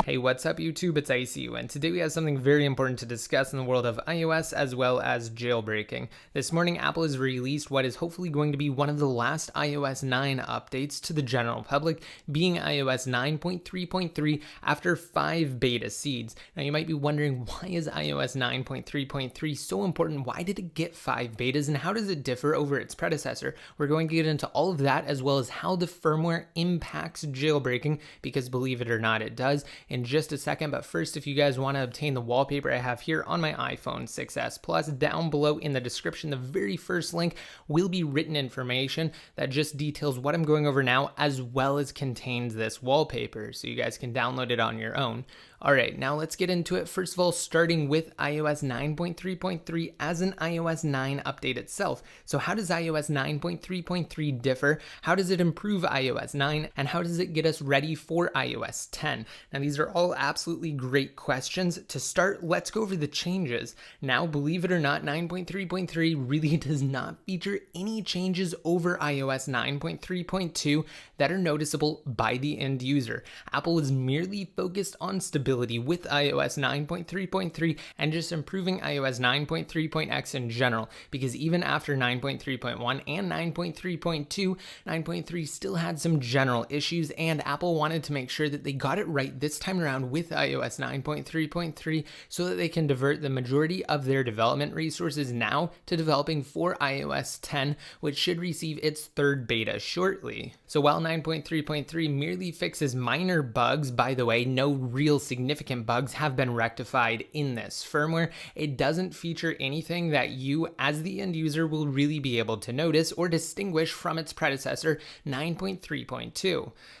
Hey, what's up YouTube? It's ICU, and today we have something very important to discuss in the world of iOS as well as jailbreaking. This morning, Apple has released what is hopefully going to be one of the last iOS 9 updates to the general public, being iOS 9.3.3 after 5 beta seeds. Now you might be wondering, why is iOS 9.3.3 so important? Why did it get 5 betas, and how does it differ over its predecessor? We're going to get into all of that, as well as how the firmware impacts jailbreaking, because believe it or not, it does, in just a second. But first, if you guys want to obtain the wallpaper I have here on my iPhone 6s Plus, down below in the description, the very first link will be written information that just details what I'm going over now, as well as contains this wallpaper, so you guys can download it on your own. Alright, now let's get into it. First of all, starting with iOS 9.3.3 as an iOS 9 update itself. So how does iOS 9.3.3 differ? How does it improve iOS 9? And how does it get us ready for iOS 10? Now these are all absolutely great questions. To start, let's go over the changes. Now, believe it or not, 9.3.3 really does not feature any changes over iOS 9.3.2 that are noticeable by the end user. Apple is merely focused on stability with iOS 9.3.3 and just improving iOS 9.3.x in general, because even after 9.3.1 and 9.3.2, 9.3 still had some general issues, and Apple wanted to make sure that they got it right this time around with iOS 9.3.3 so that they can divert the majority of their development resources now to developing for iOS 10, which should receive its 3rd beta shortly. So while 9.3.3 merely fixes minor bugs, by the way, no real significant bugs have been rectified in this firmware, it doesn't feature anything that you as the end user will really be able to notice or distinguish from its predecessor 9.3.2.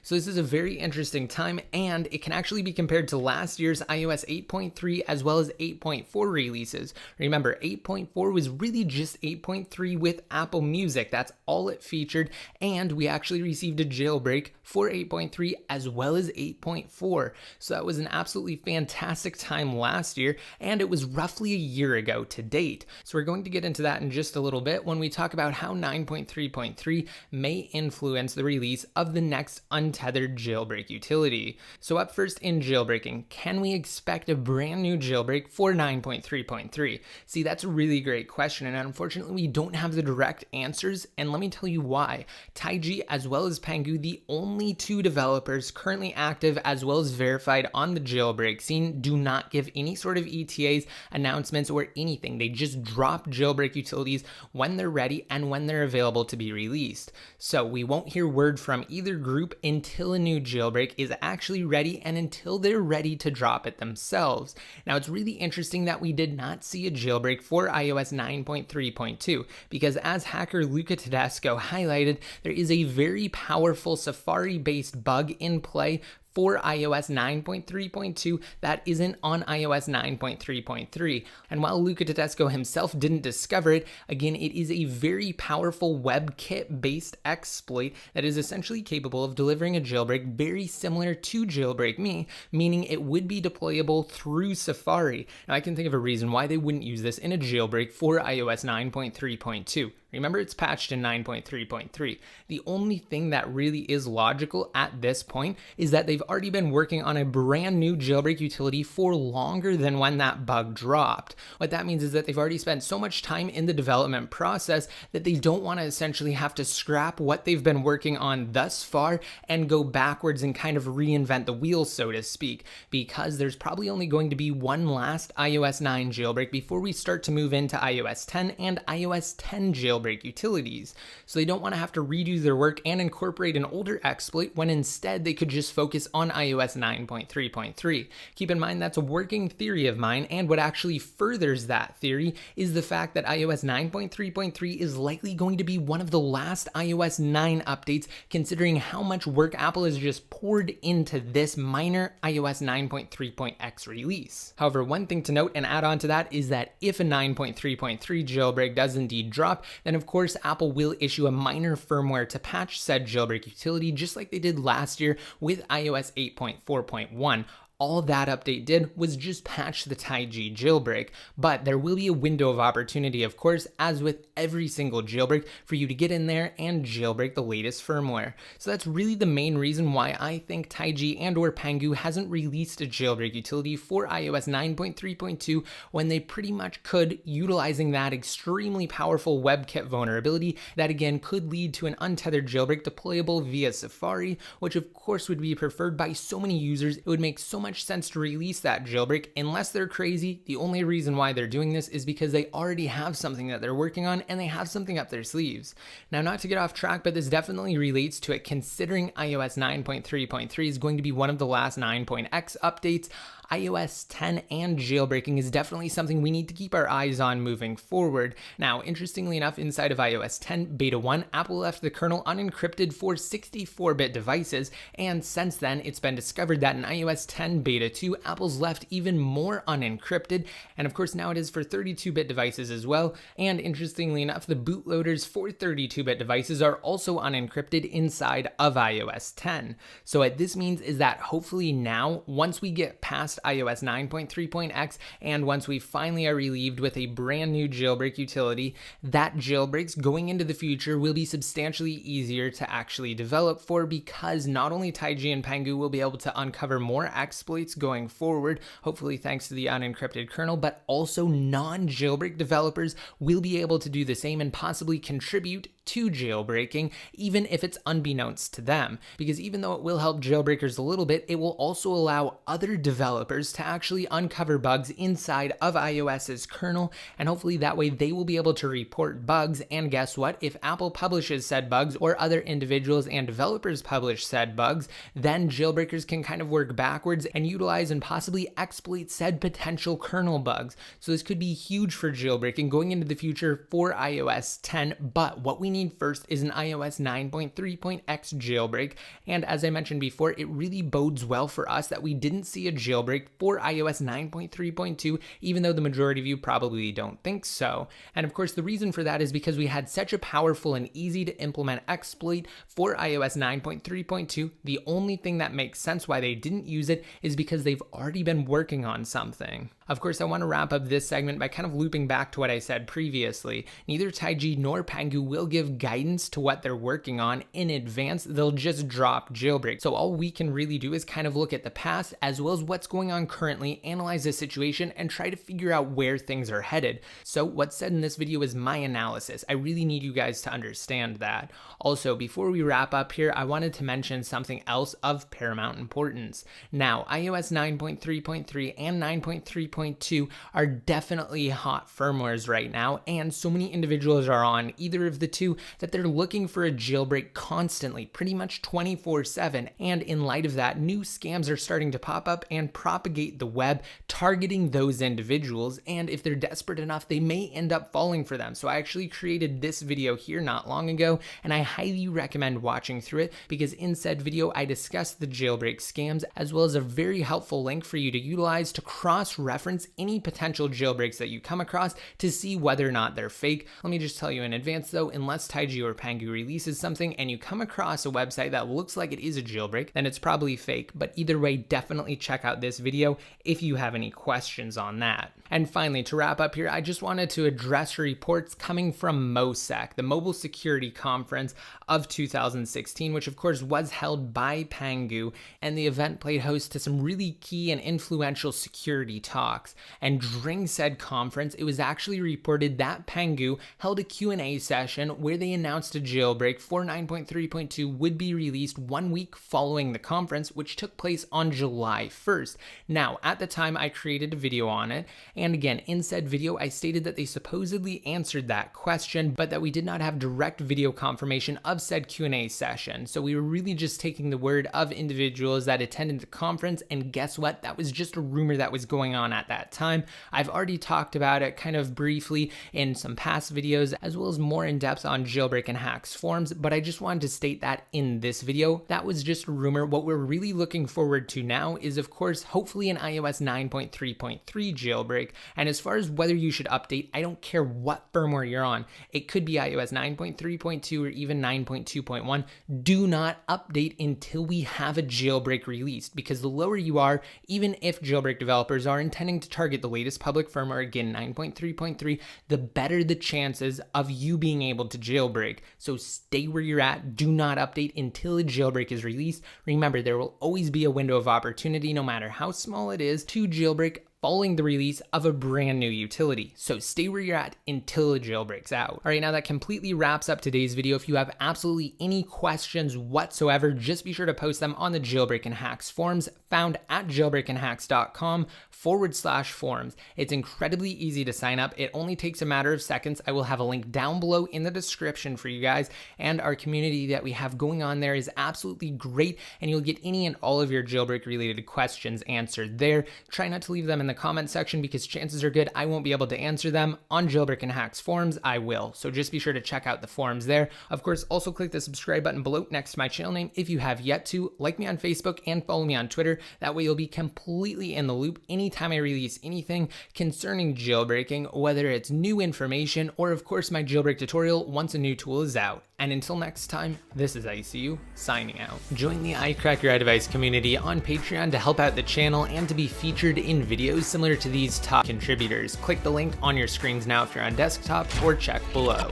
So this is a very interesting time, and it can actually be compared to last year's iOS 8.3 as well as 8.4 releases. Remember, 8.4 was really just 8.3 with Apple Music. That's all it featured, and we actually received a jailbreak for 8.3 as well as 8.4. So that was an absolutely fantastic time last year, and it was roughly a year ago to date. So we're going to get into that in just a little bit when we talk about how 9.3.3 may influence the release of the next untethered jailbreak utility. So up first, in jailbreaking, can we expect a brand new jailbreak for 9.3.3? See, that's a really great question, and unfortunately we don't have the direct answers, and let me tell you why. TaiG as well as Pangu, the only 2 developers currently active as well as verified on the jailbreak scene, do not give any sort of ETAs, announcements, or anything. They just drop jailbreak utilities when they're ready and when they're available to be released. So we won't hear word from either group until a new jailbreak is actually ready and until they're ready to drop it themselves. Now it's really interesting that we did not see a jailbreak for iOS 9.3.2 because, as hacker Luca Tedesco highlighted, there is a very powerful Safari-based bug in play for iOS 9.3.2 that isn't on iOS 9.3.3. And while Luca Tedesco himself didn't discover it, again, it is a very powerful WebKit-based exploit that is essentially capable of delivering a jailbreak very similar to Jailbreak Me, meaning it would be deployable through Safari. Now, I can think of a reason why they wouldn't use this in a jailbreak for iOS 9.3.2. Remember, it's patched in 9.3.3. The only thing that really is logical at this point is that they've already been working on a brand new jailbreak utility for longer than when that bug dropped. What that means is that they've already spent so much time in the development process that they don't want to essentially have to scrap what they've been working on thus far and go backwards and kind of reinvent the wheel, so to speak, because there's probably only going to be one last iOS 9 jailbreak before we start to move into iOS 10 and iOS 10 jailbreak utilities. So they don't want to have to redo their work and incorporate an older exploit when instead they could just focus on iOS 9.3.3. Keep in mind that's a working theory of mine, and what actually furthers that theory is the fact that iOS 9.3.3 is likely going to be one of the last iOS 9 updates, considering how much work Apple has just poured into this minor iOS 9.3.x release. However, one thing to note and add on to that is that if a 9.3.3 jailbreak does indeed drop, then of course Apple will issue a minor firmware to patch said jailbreak utility, just like they did last year with iOS 8.4.1. All that update did was just patch the TaiG jailbreak, but there will be a window of opportunity, of course, as with every single jailbreak, for you to get in there and jailbreak the latest firmware. So that's really the main reason why I think TaiG and or Pangu hasn't released a jailbreak utility for iOS 9.3.2 when they pretty much could, utilizing that extremely powerful WebKit vulnerability that again could lead to an untethered jailbreak deployable via Safari, which of course would be preferred by so many users. It would make so much sense to release that jailbreak unless they're crazy. The only reason why they're doing this is because they already have something that they're working on and they have something up their sleeves. Now, not to get off track, but this definitely relates to it considering iOS 9.3.3 is going to be one of the last 9.x updates. iOS 10 and jailbreaking is definitely something we need to keep our eyes on moving forward. Now, interestingly enough, inside of iOS 10 Beta 1, Apple left the kernel unencrypted for 64-bit devices, and since then, it's been discovered that in iOS 10 Beta 2, Apple's left even more unencrypted, and of course now it is for 32-bit devices as well, and interestingly enough, the bootloaders for 32-bit devices are also unencrypted inside of iOS 10. So what this means is that hopefully now, once we get past iOS 9.3.x and once we finally are relieved with a brand new jailbreak utility, that jailbreaks going into the future will be substantially easier to actually develop for, because not only TaiG and Pangu will be able to uncover more exploits going forward, hopefully thanks to the unencrypted kernel, but also non-jailbreak developers will be able to do the same and possibly contribute to jailbreaking, even if it's unbeknownst to them. Because even though it will help jailbreakers a little bit, it will also allow other developers to actually uncover bugs inside of iOS's kernel, and hopefully that way they will be able to report bugs. And guess what? If Apple publishes said bugs or other individuals and developers publish said bugs, then jailbreakers can kind of work backwards and utilize and possibly exploit said potential kernel bugs. So this could be huge for jailbreaking going into the future for iOS 10, but what we need first is an iOS 9.3.x jailbreak, and as I mentioned before, it really bodes well for us that we didn't see a jailbreak for iOS 9.3.2, even though the majority of you probably don't think so. And of course, the reason for that is because we had such a powerful and easy to implement exploit for iOS 9.3.2. The only thing that makes sense why they didn't use it is because they've already been working on something. Of course, I want to wrap up this segment by kind of looping back to what I said previously. Neither TaiG nor Pangu will give guidance to what they're working on in advance. They'll just drop jailbreak. So all we can really do is kind of look at the past as well as what's going on currently, analyze the situation, and try to figure out where things are headed. So what's said in this video is my analysis. I really need you guys to understand that. Also, before we wrap up here, I wanted to mention something else of paramount importance. Now, iOS 9.3.3 and 9.3.2 are definitely hot firmwares right now, and so many individuals are on either of the two that they're looking for a jailbreak constantly, pretty much 24/7. And in light of that, new scams are starting to pop up and propagate the web, targeting those individuals, and if they're desperate enough, they may end up falling for them. So I actually created this video here not long ago, and I highly recommend watching through it, because in said video I discussed the jailbreak scams as well as a very helpful link for you to utilize to cross-reference any potential jailbreaks that you come across to see whether or not they're fake. Let me just tell you in advance though, unless TaiG or Pangu releases something and you come across a website that looks like it is a jailbreak, then it's probably fake. But either way, definitely check out this video if you have any questions on that. And finally, to wrap up here, I just wanted to address reports coming from MOSEC, the Mobile Security Conference of 2016, which of course was held by Pangu, and the event played host to some really key and influential security talks. And during said conference, it was actually reported that Pangu held a Q&A session where they announced a jailbreak for 9.3.2 would be released 1 week following the conference, which took place on July 1st. Now, at the time, I created a video on it, and again, in said video, I stated that they supposedly answered that question, but that we did not have direct video confirmation of said Q&A session. So we were really just taking the word of individuals that attended the conference, and guess what? That was just a rumor that was going on at at that time. I've already talked about it kind of briefly in some past videos, as well as more in depth on Jailbreak and Hacks forums, but I just wanted to state that in this video. That was just a rumor. What we're really looking forward to now is, of course, hopefully an iOS 9.3.3 jailbreak. And as far as whether you should update, I don't care what firmware you're on. It could be iOS 9.3.2 or even 9.2.1. Do not update until we have a jailbreak released, because the lower you are, even if jailbreak developers are intending to target the latest public firmware, again 9.3.3, the better the chances of you being able to jailbreak. So stay where you're at. Do not update until a jailbreak is released. Remember, there will always be a window of opportunity, no matter how small it is, to jailbreak following the release of a brand new utility. So stay where you're at until the jailbreak's out. All right, now that completely wraps up today's video. If you have absolutely any questions whatsoever, just be sure to post them on the Jailbreak and Hacks forums found at jailbreakandhacks.com/forums. It's incredibly easy to sign up. It only takes a matter of seconds. I will have a link down below in the description for you guys, and our community that we have going on there is absolutely great, and you'll get any and all of your jailbreak related questions answered there. Try not to leave them in the comment section, because chances are good I won't be able to answer them on Jailbreak and Hacks forums. I will. So just be sure to check out the forums there. Of course, also click the subscribe button below next to my channel name if you have yet to. Like me on Facebook and follow me on Twitter. That way you'll be completely in the loop anytime I release anything concerning jailbreaking, whether it's new information or of course my jailbreak tutorial once a new tool is out. And until next time, this is ICU signing out. Join the iCrack Your iDevice community on Patreon to help out the channel and to be featured in videos similar to these top contributors. Click the link on your screens now if you're on desktop, or check below.